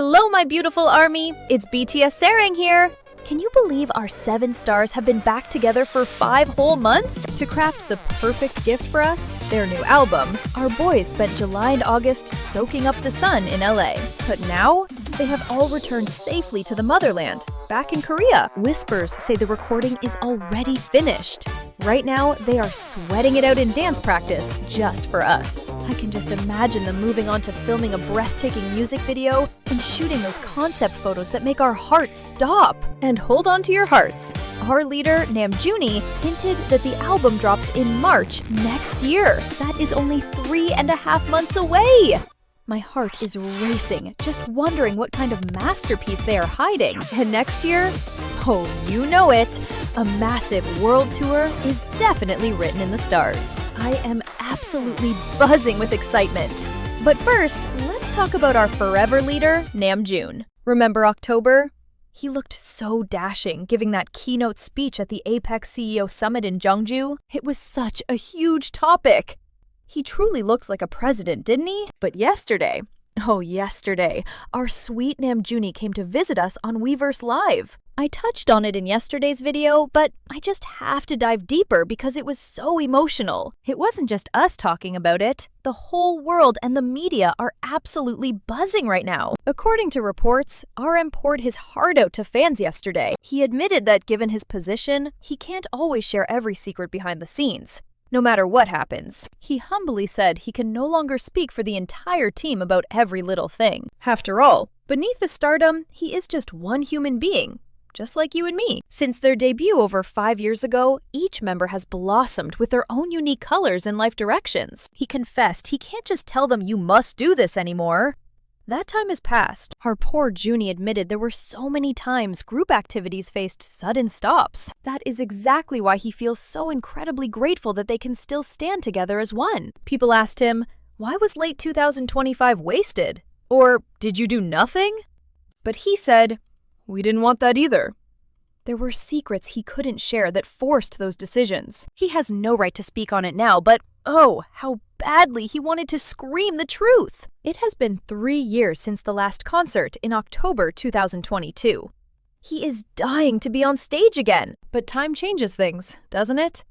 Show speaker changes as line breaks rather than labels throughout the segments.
Hello, my beautiful army! It's BTS Sarang here! Can you believe our 7 stars have been back together for 5 whole months to craft the perfect gift for us? Their new album. Our boys spent July and August soaking up the sun in LA. But now, they have all returned safely to the motherland, back in Korea. Whispers say the recording is already finished. Right now, they are sweating it out in dance practice just for us. I can just imagine them moving on to filming a breathtaking music video and shooting those concept photos that make our hearts stop. And hold on to your hearts. Our leader, Namjoon, hinted that the album drops in March next year. That is only 3.5 months away. My heart is racing, just wondering what kind of masterpiece they are hiding. And next year, oh, you know it, a massive world tour is definitely written in the stars. I am absolutely buzzing with excitement. But first, let's talk about our forever leader, Namjoon. Remember October? He looked so dashing, giving that keynote speech at the Apex CEO Summit in Jeongju. It was such a huge topic. He truly looks like a president, didn't he? But yesterday, our sweet Namjoon came to visit us on Weverse Live. I touched on it in yesterday's video, but I just have to dive deeper because it was so emotional. It wasn't just us talking about it. The whole world and the media are absolutely buzzing right now. According to reports, RM poured his heart out to fans yesterday. He admitted that given his position, he can't always share every secret behind the scenes. No matter what happens, he humbly said he can no longer speak for the entire team about every little thing. After all, beneath the stardom, he is just one human being, just like you and me. Since their debut over 5 years ago, each member has blossomed with their own unique colors and life directions. He confessed he can't just tell them you must do this anymore. That time has passed. Our poor Juni admitted there were so many times group activities faced sudden stops. That is exactly why he feels so incredibly grateful that they can still stand together as one. People asked him, why was late 2025 wasted? Or did you do nothing? But he said, we didn't want that either. There were secrets he couldn't share that forced those decisions. He has no right to speak on it now, but oh, how badly he wanted to scream the truth. It has been 3 years since the last concert in October 2022. He is dying to be on stage again, but time changes things, doesn't it?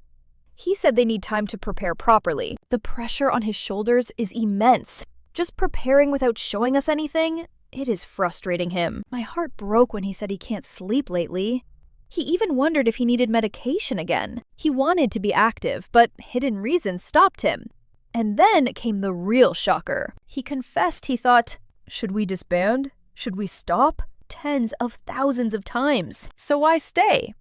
He said they need time to prepare properly. The pressure on his shoulders is immense. Just preparing without showing us anything, it is frustrating him. My heart broke when he said he can't sleep lately. He even wondered if he needed medication again. He wanted to be active, but hidden reasons stopped him. And then came the real shocker. He confessed he thought, should we disband? Should we stop? Tens of thousands of times. So why stay?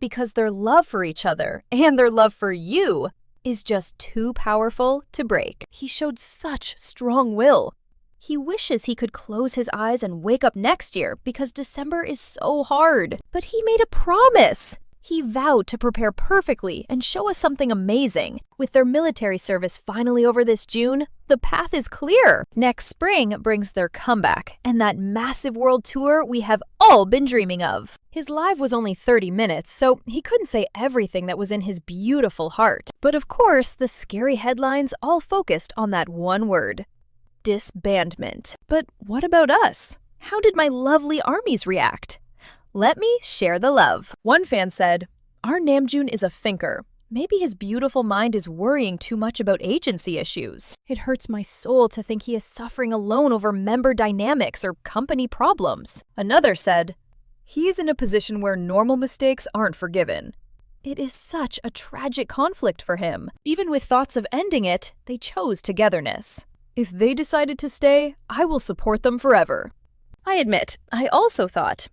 Because their love for each other and their love for you is just too powerful to break. He showed such strong will. He wishes he could close his eyes and wake up next year because December is so hard. But he made a promise. He vowed to prepare perfectly and show us something amazing. With their military service finally over this June, the path is clear. Next spring brings their comeback and that massive world tour we have all been dreaming of. His live was only 30 minutes, so he couldn't say everything that was in his beautiful heart. But of course, the scary headlines all focused on that one word. Disbandment. But what about us? How did my lovely armies react? Let me share the love. One fan said, our Namjoon is a thinker. Maybe his beautiful mind is worrying too much about agency issues. It hurts my soul to think he is suffering alone over member dynamics or company problems. Another said, he is in a position where normal mistakes aren't forgiven. It is such a tragic conflict for him. Even with thoughts of ending it, they chose togetherness. If they decided to stay, I will support them forever. I admit, I also thought,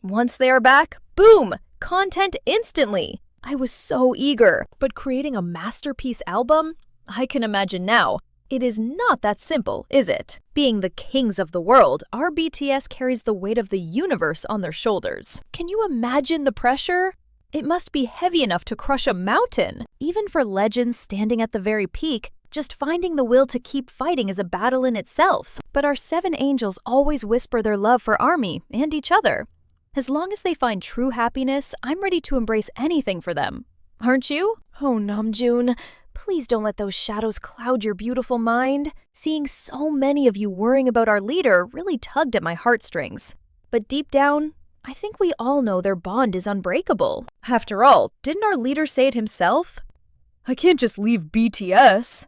once they are back, boom, content instantly. I was so eager, but creating a masterpiece album? I can imagine now. It is not that simple, is it? Being the kings of the world, our BTS carries the weight of the universe on their shoulders. Can you imagine the pressure? It must be heavy enough to crush a mountain. Even for legends standing at the very peak, just finding the will to keep fighting is a battle in itself. But our 7 angels always whisper their love for ARMY and each other. As long as they find true happiness, I'm ready to embrace anything for them. Aren't you? Oh, Namjoon, Please don't let those shadows cloud your beautiful mind. Seeing so many of you worrying about our leader really tugged at my heartstrings. But deep down, I think we all know their bond is unbreakable. After all, didn't our leader say it himself? I can't just leave BTS.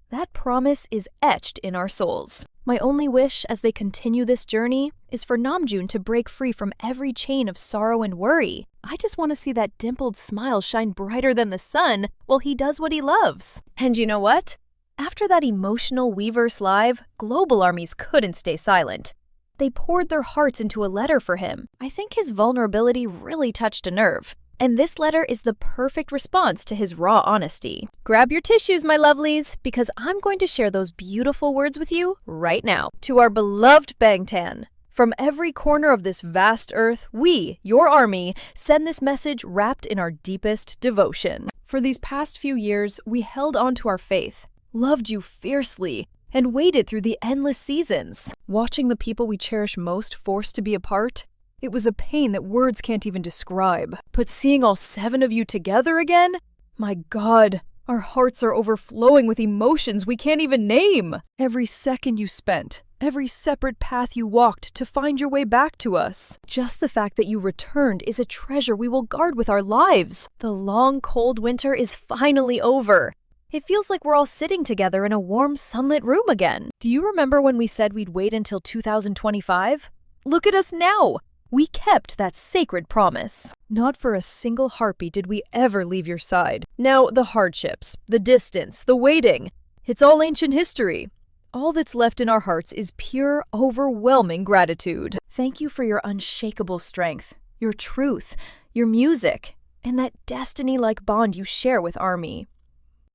That promise is etched in our souls. My only wish as they continue this journey is for Namjoon to break free from every chain of sorrow and worry. I just want to see that dimpled smile shine brighter than the sun while he does what he loves. And you know what? After that emotional Weverse live, global armies couldn't stay silent. They poured their hearts into a letter for him. I think his vulnerability really touched a nerve. And this letter is the perfect response to his raw honesty. Grab your tissues, my lovelies, because I'm going to share those beautiful words with you right now. To our beloved Bangtan, from every corner of this vast earth, we, your army, send this message wrapped in our deepest devotion. For these past few years, we held on to our faith, loved you fiercely, and waited through the endless seasons. Watching the people we cherish most forced to be apart, it was a pain that words can't even describe. But seeing all 7 of you together again? My God, our hearts are overflowing with emotions we can't even name. Every second you spent, every separate path you walked to find your way back to us. Just the fact that you returned is a treasure we will guard with our lives. The long, cold winter is finally over. It feels like we're all sitting together in a warm, sunlit room again. Do you remember when we said we'd wait until 2025? Look at us now! We kept that sacred promise. Not for a single heartbeat did we ever leave your side. Now, the hardships, the distance, the waiting, it's all ancient history. All that's left in our hearts is pure, overwhelming gratitude. Thank you for your unshakable strength, your truth, your music, and that destiny-like bond you share with ARMY.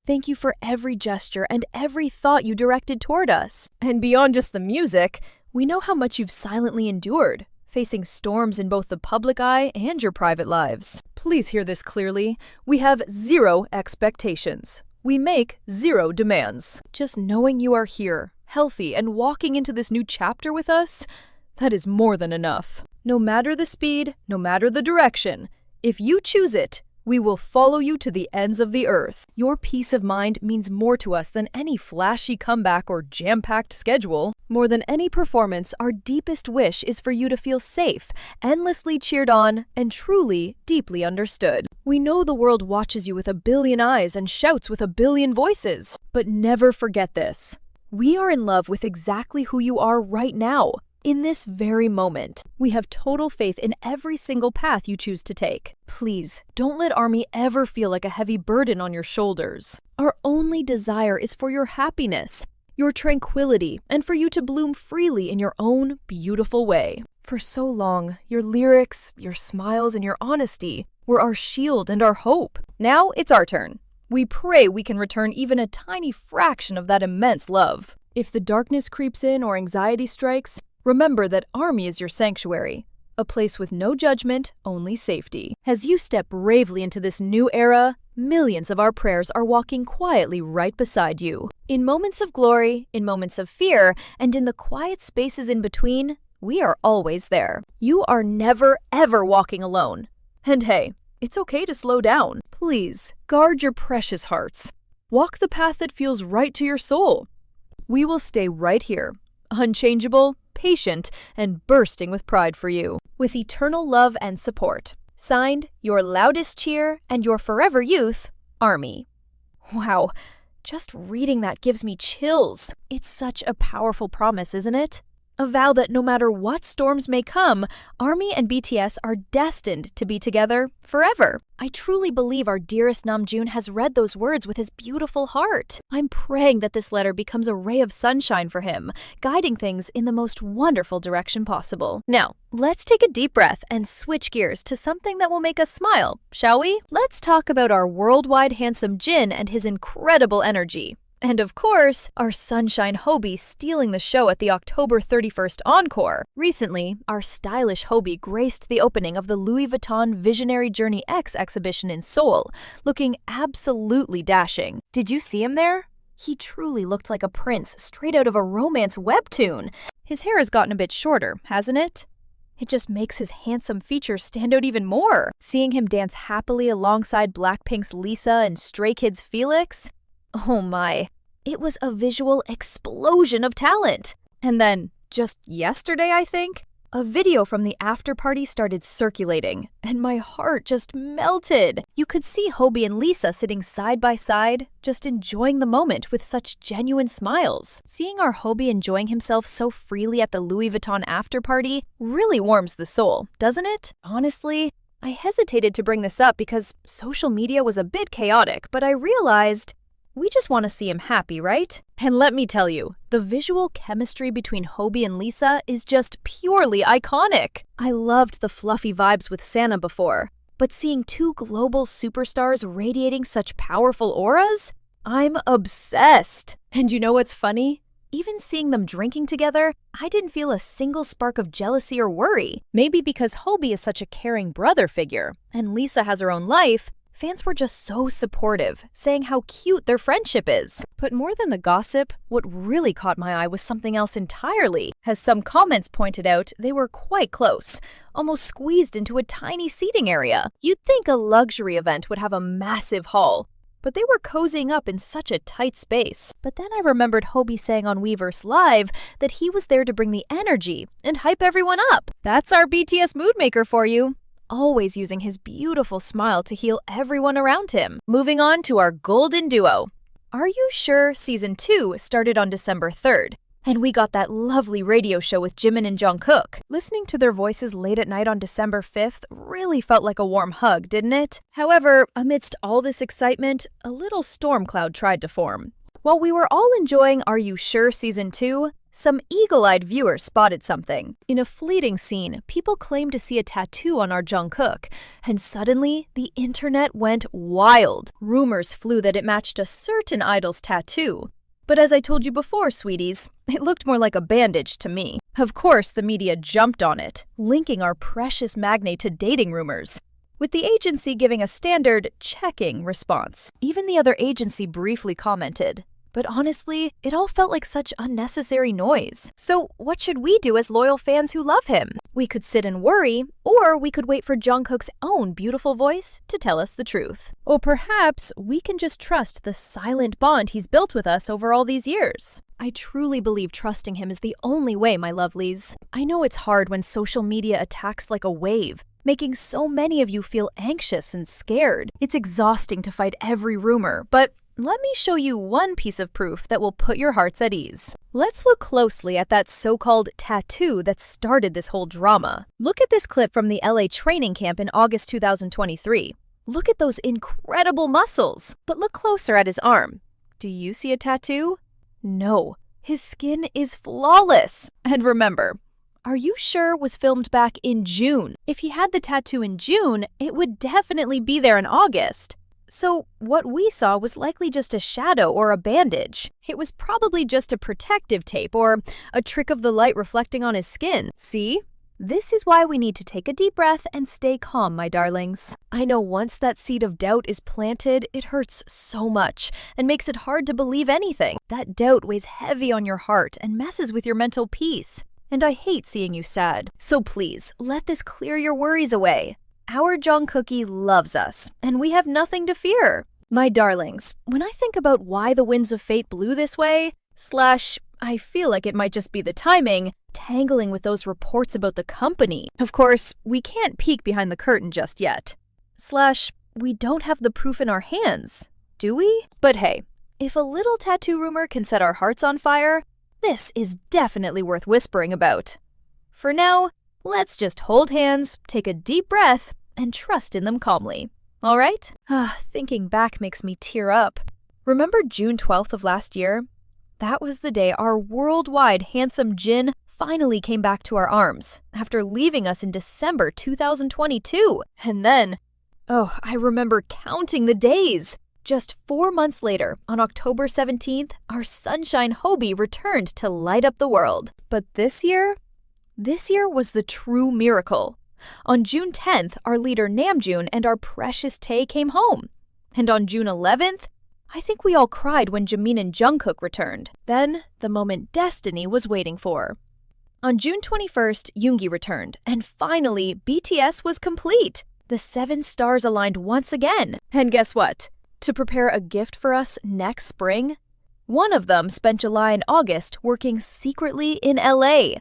Thank you for every gesture and every thought you directed toward us. And beyond just the music, we know how much you've silently endured, facing storms in both the public eye and your private lives. Please hear this clearly. We have 0 expectations. We make 0 demands. Just knowing you are here, healthy, and walking into this new chapter with us, that is more than enough. No matter the speed, no matter the direction, if you choose it, we will follow you to the ends of the earth. Your peace of mind means more to us than any flashy comeback or jam-packed schedule. More than any performance, our deepest wish is for you to feel safe, endlessly cheered on, and truly, deeply understood. We know the world watches you with a billion eyes and shouts with a billion voices. But never forget this. We are in love with exactly who you are right now. In this very moment, we have total faith in every single path you choose to take. Please, don't let ARMY ever feel like a heavy burden on your shoulders. Our only desire is for your happiness, your tranquility, and for you to bloom freely in your own beautiful way. For so long, your lyrics, your smiles, and your honesty were our shield and our hope. Now it's our turn. We pray we can return even a tiny fraction of that immense love. If the darkness creeps in or anxiety strikes, remember that ARMY is your sanctuary, a place with no judgment, only safety. As you step bravely into this new era, millions of our prayers are walking quietly right beside you. In moments of glory, in moments of fear, and in the quiet spaces in between, we are always there. You are never, ever walking alone. And hey, it's okay to slow down. Please, guard your precious hearts. Walk the path that feels right to your soul. We will stay right here, unchangeable, patient, and bursting with pride for you, with eternal love and support. Signed, your loudest cheer and your forever youth, ARMY. Wow, just reading that gives me chills. It's such a powerful promise, isn't it? A vow that no matter what storms may come, ARMY and BTS are destined to be together forever. I truly believe our dearest Namjoon has read those words with his beautiful heart. I'm praying that this letter becomes a ray of sunshine for him, guiding things in the most wonderful direction possible. Now, let's take a deep breath and switch gears to something that will make us smile, shall we? Let's talk about our worldwide handsome Jin and his incredible energy. And of course, our sunshine Hobie stealing the show at the October 31st encore. Recently, our stylish Hobie graced the opening of the Louis Vuitton Visionary Journey X exhibition in Seoul, looking absolutely dashing. Did you see him there? He truly looked like a prince straight out of a romance webtoon. His hair has gotten a bit shorter, hasn't it? It just makes his handsome features stand out even more. Seeing him dance happily alongside Blackpink's Lisa and Stray Kids' Felix, Oh my, it was a visual explosion of talent. And then, just yesterday, I think, a video from the after party started circulating, and my heart just melted. You could see Hobie and Lisa sitting side by side, just enjoying the moment with such genuine smiles. Seeing our Hobie enjoying himself so freely at the Louis Vuitton after party really warms the soul, doesn't it? Honestly, I hesitated to bring this up because social media was a bit chaotic, but I realized we just want to see him happy, right? And let me tell you, the visual chemistry between Hobie and Lisa is just purely iconic. I loved the fluffy vibes with Santa before, but seeing two global superstars radiating such powerful auras? I'm obsessed. And you know what's funny? Even seeing them drinking together, I didn't feel a single spark of jealousy or worry. Maybe because Hobie is such a caring brother figure, and Lisa has her own life, fans were just so supportive, saying how cute their friendship is. But more than the gossip, what really caught my eye was something else entirely. As some comments pointed out, they were quite close, almost squeezed into a tiny seating area. You'd think a luxury event would have a massive hall, but they were cozying up in such a tight space. But then I remembered Hobie saying on Weverse Live that he was there to bring the energy and hype everyone up. That's our BTS mood maker for you. Always using his beautiful smile to heal everyone around him. Moving on to our golden duo. Are You Sure Season 2 started on December 3rd, and we got that lovely radio show with Jimin and Jungkook. Listening to their voices late at night on December 5th really felt like a warm hug, didn't it? However, amidst all this excitement, a little storm cloud tried to form. While we were all enjoying Are You Sure Season 2, some eagle-eyed viewers spotted something. In a fleeting scene, people claimed to see a tattoo on our Jungkook, and suddenly, the internet went wild. Rumors flew that it matched a certain idol's tattoo. But as I told you before, sweeties, it looked more like a bandage to me. Of course, the media jumped on it, linking our precious magnate to dating rumors, with the agency giving a standard checking response. Even the other agency briefly commented. But honestly, it all felt like such unnecessary noise. So what should we do as loyal fans who love him? We could sit and worry, or we could wait for Jungkook's own beautiful voice to tell us the truth. Or perhaps we can just trust the silent bond he's built with us over all these years. I truly believe trusting him is the only way, my lovelies. I know it's hard when social media attacks like a wave, making so many of you feel anxious and scared. It's exhausting to fight every rumor, but let me show you one piece of proof that will put your hearts at ease. Let's look closely at that so-called tattoo that started this whole drama. Look at this clip from the LA training camp in August 2023. Look at those incredible muscles. But look closer at his arm. Do you see a tattoo? No, his skin is flawless. And remember, Are You Sure was filmed back in June. If he had the tattoo in June, it would definitely be there in August. So what we saw was likely just a shadow or a bandage. It was probably just a protective tape or a trick of the light reflecting on his skin. See? This is why we need to take a deep breath and stay calm, my darlings. I know once that seed of doubt is planted, it hurts so much and makes it hard to believe anything. That doubt weighs heavy on your heart and messes with your mental peace. And I hate seeing you sad. So please, let this clear your worries away. Our Jungkookie loves us, and we have nothing to fear. My darlings, when I think about why the winds of fate blew this way, I feel like it might just be the timing, tangling with those reports about the company. Of course, we can't peek behind the curtain just yet. We don't have the proof in our hands, do we? But hey, if a little tattoo rumor can set our hearts on fire, this is definitely worth whispering about. For now, let's just hold hands, take a deep breath, and trust in them calmly. All right? Thinking back makes me tear up. Remember June 12th of last year? That was the day our worldwide handsome Jin finally came back to our arms after leaving us in December 2022. And then, I remember counting the days. Just 4 months later, on October 17th, our sunshine Hobie returned to light up the world. But this year was the true miracle. On June 10th, our leader Namjoon and our precious Tae came home. And on June 11th, I think we all cried when Jimin and Jungkook returned. Then, the moment destiny was waiting for. On June 21st, Yoongi returned, and finally, BTS was complete. The 7 stars aligned once again. And guess what? to prepare a gift for us next spring. One of them spent July and August working secretly in LA.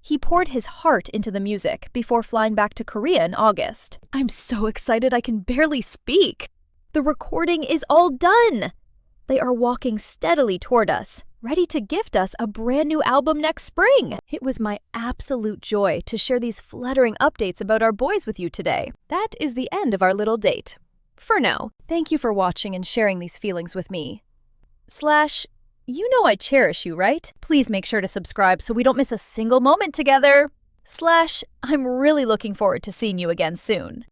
He poured his heart into the music before flying back to Korea in August. I'm so excited I can barely speak. The recording is all done. They are walking steadily toward us, ready to gift us a brand new album next spring. It was my absolute joy to share these flattering updates about our boys with you today. That is the end of our little date. For now, thank you for watching and sharing these feelings with me. / you know I cherish you, right? Please make sure to subscribe so we don't miss a single moment together. / I'm really looking forward to seeing you again soon.